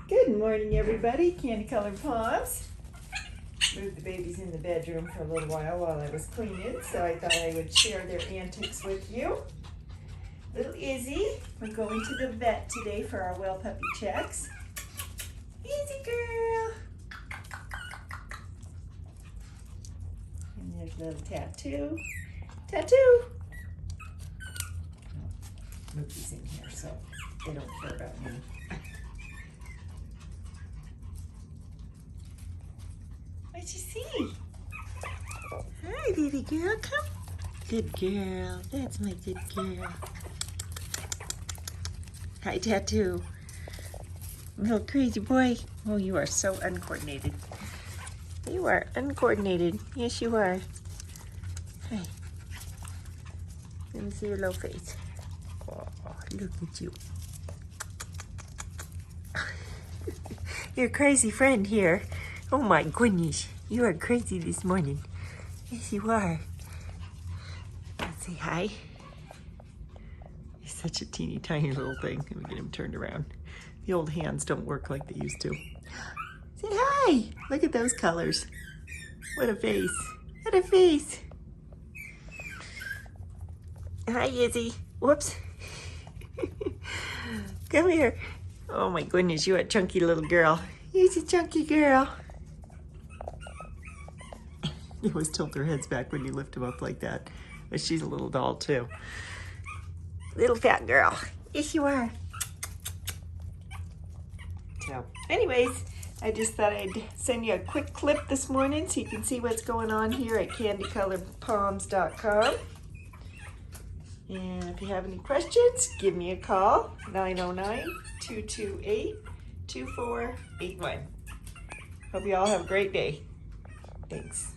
Good morning, everybody. Candy Colored Palms. Moved the babies in the bedroom for a little while I was cleaning, so I thought I would share their antics with you. Little Izzy, we're going to the vet today for our well puppy checks. Izzy girl. And there's a little Tattoo. Tattoo. Mookie's in here, so they don't care about me. What'd you see? Hi, baby girl, come. Good girl, that's my good girl. Hi, Tattoo. Little crazy boy. Oh, you are so uncoordinated. You are uncoordinated. Yes, you are. Hi. Let me see your little face. Oh, look at you. Your crazy friend here. Oh my goodness, you are crazy this morning. Yes, you are. Let's say hi. He's such a teeny tiny little thing. Let me get him turned around. The old hands don't work like they used to. Say hi. Look at those colors. What a face. What a face. Hi, Izzy. Whoops. Come here. Oh my goodness, you a chunky little girl. You're a chunky girl. They always tilt their heads back when you lift them up like that. But she's a little doll too. Little fat girl. Yes, you are. So, anyways, I just thought I'd send you a quick clip this morning so you can see what's going on here at candycoloredpalms.com. And if you have any questions, give me a call, 909-228-2481. Hope you all have a great day. Thanks.